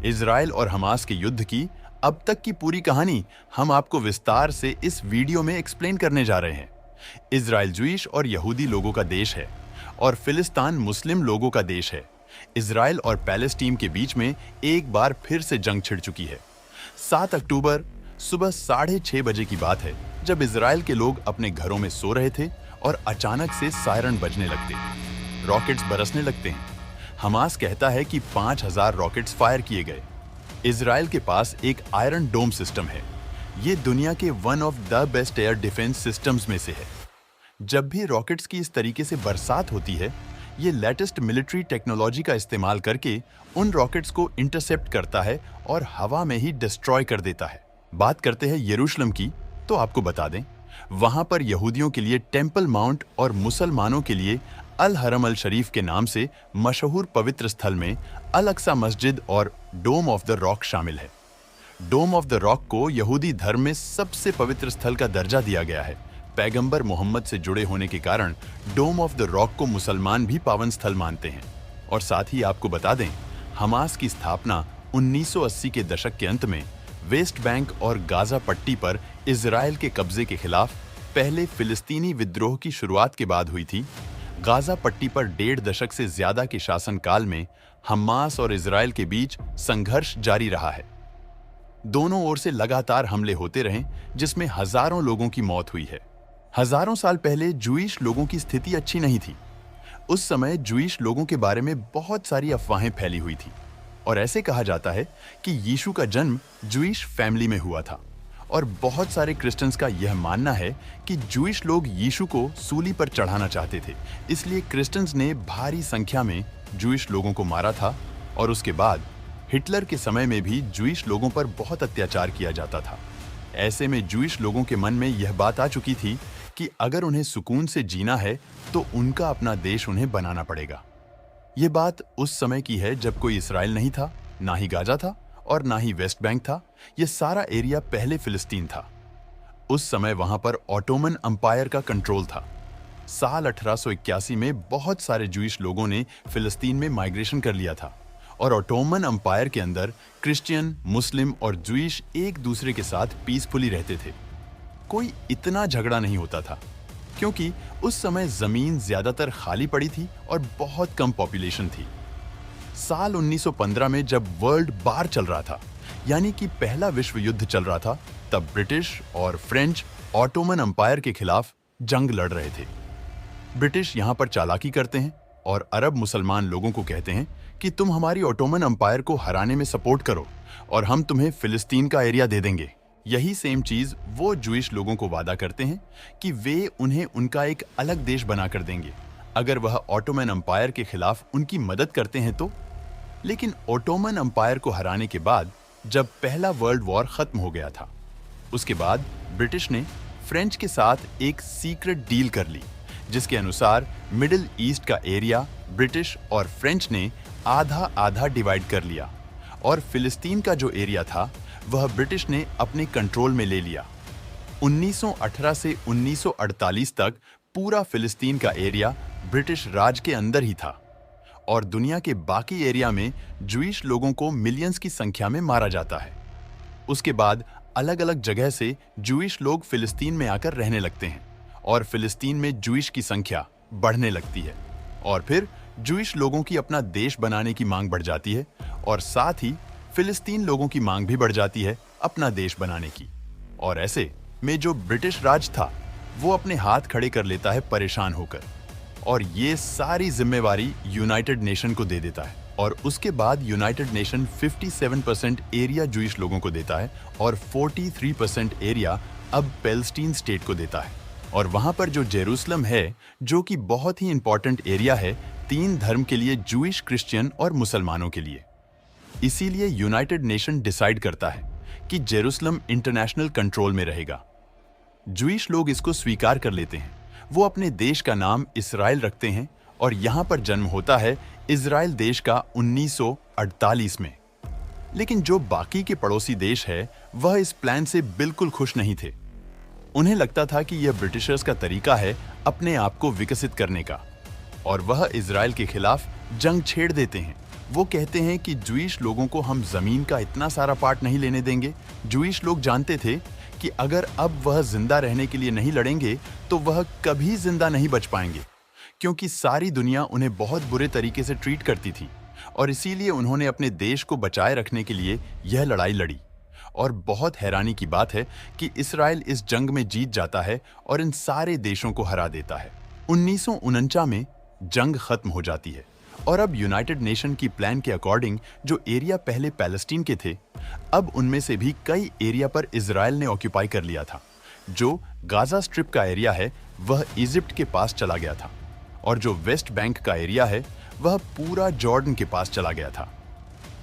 Israel और Hamas के युद्ध की अब तक की पूरी कहानी हम आपको विस्तार से इस वीडियो में एक्सप्लेन करने जा रहे हैं। इजराइल ज्यूइश और यहूदी लोगों का देश है और फिलिस्तीन मुस्लिम लोगों का देश है। इजराइल और पैलेस्टीन के बीच में एक बार फिर से जंग छिड़ चुकी है। 7 अक्टूबर सुबह 6:30 बजे की बात है, जब इजराइल के लोग अपने घरों में सो रहे थे और अचानक से सायरन बजने लगते हैं, रॉकेट्स बरसने लगते हैं। हमास कहता है कि 5000 रॉकेट्स फायर किए गए। इजराइल के पास एक आयरन डोम सिस्टम है। ये दुनिया के one of the best air defence systems में से है। जब भी रॉकेट्स की इस तरीके से बरसात होती है, ये लेटेस्ट मिलिट्री टेक्नोलॉजी का इस्तेमाल करके उन रॉकेट्स को इंटरसेप्ट करता है और हवा में ही डिस्ट्रॉय कर देता है। बात करते हैं यरूशलेम की, तो आपको बता दें, वहां पर यहूदियों के लिए टेम्पल माउंट और मुसलमानों के लिए अल हरम अल शरीफ के नाम से मशहूर पवित्र स्थल में अल अक्सा मस्जिद और डोम ऑफ द रॉक शामिल है। डोम ऑफ द रॉक को यहूदी धर्म में सबसे पवित्र स्थल का दर्जा दिया गया है। पैगंबर मोहम्मद से जुड़े होने के कारण डोम ऑफ द रॉक को मुसलमान भी पावन स्थल मानते हैं। और साथ ही आपको बता दें, हमास की स्थापना 1980 के दशक के अंत में वेस्ट बैंक और गाजा पट्टी पर इजराइल के कब्जे के खिलाफ पहले फिलिस्तीनी विद्रोह की शुरुआत के बाद हुई थी। गाजा पट्टी पर 1.5 दशक से ज्यादा के शासनकाल में हमास और इजराइल के बीच संघर्ष जारी रहा है। दोनों ओर से लगातार हमले होते रहे, जिसमें हजारों लोगों की मौत हुई है। हजारों साल पहले ज्यूइश लोगों की स्थिति अच्छी नहीं थी। उस समय ज्यूइश लोगों के बारे में बहुत सारी अफवाहें फैली हुई थी और ऐसे कहा जाता है कि यीशु का जन्म ज्यूइश फैमिली में हुआ था। और बहुत सारे क्रिश्चियंस का यह मानना है कि ज्यूइश लोग यीशु को सूली पर चढ़ाना चाहते थे, इसलिए क्रिश्चियंस ने भारी संख्या में ज्यूइश लोगों को मारा था। और उसके बाद हिटलर के समय में भी ज्यूइश लोगों पर बहुत अत्याचार किया जाता था। ऐसे में ज्यूइश लोगों के मन में यह बात आ चुकी थी कि अगर उन्हें सुकून से जीना है तो उनका अपना देश उन्हें बनाना पड़ेगा। ये बात उस समय की है जब कोई इसराइल नहीं था, ना ही गाजा था और ना ही वेस्ट बैंक था। यह सारा एरिया पहले फिलिस्तीन था। उस समय वहां पर ऑटोमन अंपायर का कंट्रोल था। साल 1881 में बहुत सारे ज्यूइश लोगों ने फिलिस्तीन में माइग्रेशन कर लिया था और ऑटोमन अंपायर के अंदर क्रिश्चियन, मुस्लिम और ज्यूइश एक दूसरे के साथ पीसफुली रहते थे। कोई इतना झगड़ा नहीं होता था क्योंकि उस समय जमीन ज्यादातर खाली पड़ी थी और बहुत कम पॉपुलेशन थी। साल 1915 में जब वर्ल्ड वार चल रहा था, यानी कि पहला विश्व युद्ध चल रहा था, तब ब्रिटिश और फ्रेंच ऑटोमन अंपायर के खिलाफ जंग लड़ रहे थे। ब्रिटिश यहां पर चालाकी करते हैं और अरब मुसलमान लोगों को कहते हैं कि तुम हमारी ऑटोमन अंपायर को हराने में सपोर्ट करो और हम तुम्हें फिलिस्तीन का एरिया दे देंगे। यही सेम चीज वो ज्यूइश लोगों को वादा करते हैं कि वे उन्हें उनका एक अलग देश बनाकर देंगे अगर वह ऑटोमन अंपायर के खिलाफ उनकी मदद करते हैं तो। लेकिन ऑटोमन अंपायर को हराने के बाद जब पहला वर्ल्ड वॉर खत्म हो गया था, उसके बाद ब्रिटिश ने फ्रेंच के साथ एक सीक्रेट डील कर ली, जिसके अनुसार मिडिल ईस्ट का एरिया ब्रिटिश और फ्रेंच ने आधा आधा डिवाइड कर लिया और फिलिस्तीन का जो एरिया था वह ब्रिटिश ने अपने कंट्रोल में ले लिया। 1918 से 1948 तक पूरा फिलिस्तीन का एरिया ब्रिटिश राज के अंदर ही था और दुनिया के बाकी एरिया में ज्यूइश लोगों को मिलियंस की संख्या में मारा जाता है। उसके बाद अलग अलग जगह से ज्यूइश लोग फिलिस्तीन में आकर रहने लगते हैं और फिलिस्तीन में ज्यूइश की संख्या बढ़ने लगती है और फिर ज्यूइश लोगों की अपना देश बनाने की मांग बढ़ जाती है और साथ ही फिलिस्तीन लोगों की मांग भी बढ़ जाती है अपना देश बनाने की। और ऐसे में जो ब्रिटिश राज था वो अपने हाथ खड़े कर लेता है परेशान होकर और ये सारी जिम्मेवारी यूनाइटेड नेशन को दे देता है। और उसके बाद यूनाइटेड नेशन 57% एरिया ज्यूइश लोगों को देता है और 43% एरिया अब पैलेस्टीन स्टेट को देता है। और वहां पर जो जेरूसलम है, जो कि बहुत ही इंपॉर्टेंट एरिया है 3 धर्म के लिए, ज्यूइश, क्रिश्चियन और मुसलमानों के लिए। इसीलिए यूनाइटेड नेशन डिसाइड करता है कि जेरूसलम इंटरनेशनल कंट्रोल में रहेगा। ज्यूइश लोग इसको स्वीकार कर लेते हैं। वो अपने देश का नाम इसराइल रखते हैं और यहां पर जन्म होता है इजराइल देश का 1948 में। लेकिन जो बाकी के पड़ोसी देश है वह इस प्लान से बिल्कुल खुश नहीं थे। उन्हें लगता था कि यह ब्रिटिशर्स का तरीका है अपने आप को विकसित करने का और वह इजराइल के खिलाफ जंग छेड़ देते हैं। वो कहते हैं कि जूइश लोगों को हम जमीन का इतना सारा पार्ट नहीं लेने देंगे। जूइश लोग जानते थे कि अगर अब वह जिंदा रहने के लिए नहीं लड़ेंगे तो वह कभी जिंदा नहीं बच पाएंगे, क्योंकि सारी दुनिया उन्हें बहुत बुरे तरीके से ट्रीट करती थी और इसीलिए उन्होंने अपने देश को बचाए रखने के लिए यह लड़ाई लड़ी। और बहुत हैरानी की बात है कि इस्राइल इस जंग में जीत जाता है और इन सारे देशों को हरा देता है। 1949 में जंग खत्म हो जाती है और अब यूनाइटेड नेशन की प्लान के अकॉर्डिंग जो एरिया पहले पैलेस्टीन के थे, अब उनमें से भी कई एरिया पर इजराइल ने ऑक्यूपाई कर लिया था। जो गाजा स्ट्रिप का एरिया है वह इजिप्ट के पास चला गया था और जो वेस्ट बैंक का एरिया है वह पूरा जॉर्डन के पास चला गया था।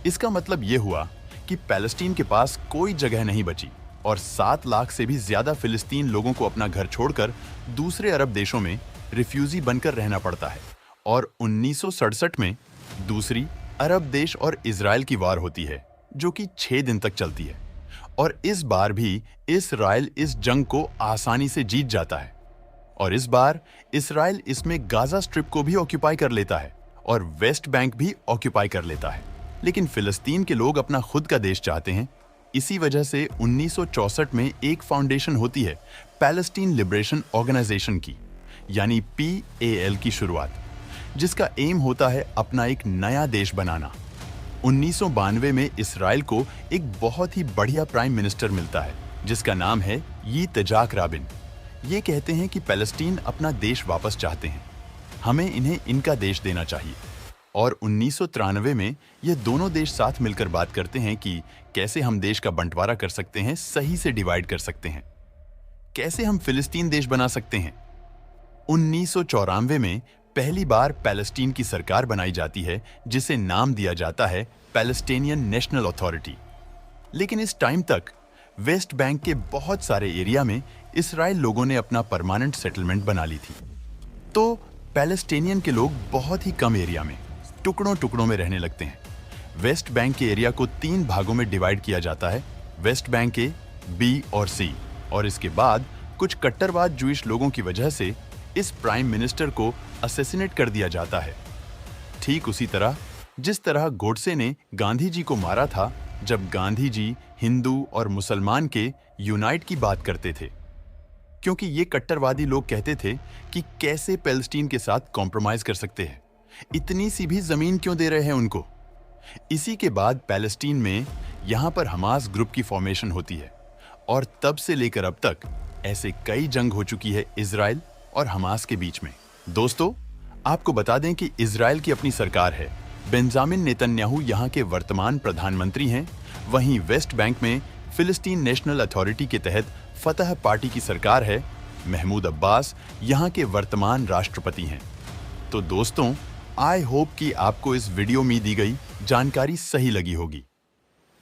इसका मतलब यह हुआ कि पैलेस्टीन के पास कोई जगह नहीं बची और 7 लाख से भी ज्यादा फिलिस्तीन लोगों को अपना घर छोड़कर दूसरे अरब देशों में रिफ्यूजी बनकर रहना पड़ता है। और 1967 में दूसरी अरब देश और इजराइल की वार होती है जो कि 6 दिन तक चलती है और इस बार भी इजराइल इस जंग को आसानी से जीत जाता है और इस बार इजराइल इसमें गाजा स्ट्रिप को भी ऑक्यूपाई कर लेता है और वेस्ट बैंक भी ऑक्यूपाई कर लेता है। लेकिन फिलिस्तीन के लोग अपना खुद का देश चाहते हैं। इसी वजह से 1964 में एक फाउंडेशन होती है पैलेस्टीन लिबरेशन ऑर्गेनाइजेशन की, यानी PAL की शुरुआत, जिसका एम होता है अपना एक नया देश बनाना। 1992 में इस्राइल को एक बहुत ही बढ़िया प्राइम मिनिस्टर मिलता है जिसका नाम है यित्ज़हाक राबिन। ये कहते हैं कि पैलेस्टीन अपना देश वापस चाहते हैं, हमें इन्हें इनका देश देना चाहिए। और 1993 में ये दोनों देश साथ मिलकर बात करते हैं कि कैसे हम देश का बंटवारा कर सकते हैं, सही से डिवाइड कर सकते हैं, कैसे हम फिलिस्तीन देश बना सकते हैं। 1994 में पहली बार पैलेस्टीन की सरकार बनाई जाती है जिसे नाम दिया जाता है पैलेस्टीनियन नेशनल अथॉरिटी। लेकिन इस टाइम तक वेस्ट बैंक के बहुत सारे एरिया में इस्राइल लोगों ने अपना परमानेंट सेटलमेंट बना ली थी। तो पैलेस्टीनियन के लोग बहुत ही कम एरिया में टुकड़ों टुकड़ों में रहने लगते हैं। वेस्ट बैंक के एरिया को 3 भागों में डिवाइड किया जाता है, वेस्ट बैंक A, B और C। और इसके बाद कुछ कट्टरवाद जूइश लोगों की वजह से इस प्राइम मिनिस्टर को असैसिनेट कर दिया जाता है। ठीक उसी तरह जिस तरह गोडसे ने गांधी जी को मारा था जब गांधी जी हिंदू और मुसलमान के यूनाइट की बात करते थे, क्योंकि ये कट्टरवादी लोग कहते थे कि कैसे पैलेस्टीन के साथ कॉम्प्रोमाइज कर सकते हैं, इतनी सी भी जमीन क्यों दे रहे हैं उनको। इसी के बाद पैलेस्टीन में यहां पर हमास ग्रुप की फॉर्मेशन होती है और तब से लेकर अब तक ऐसे कई जंग हो चुकी है इजराइल और हमास के बीच में। दोस्तों, आपको बता दें कि इजराइल की अपनी सरकार है, बेंजामिन नेतन्याहू यहां के वर्तमान प्रधानमंत्री हैं। वहीं वेस्ट बैंक में फिलिस्तीन नेशनल अथॉरिटी के तहत फतह पार्टी की सरकार है, महमूद अब्बास यहां के वर्तमान राष्ट्रपति हैं। तो दोस्तों, आई होप कि आपको इस वीडियो में दी गई जानकारी सही लगी होगी।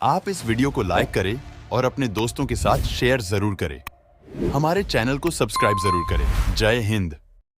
आप इस वीडियो को लाइक करें और अपने दोस्तों के साथ शेयर जरूर करें। हमारे चैनल को सब्सक्राइब जरूर करें। जय हिंद।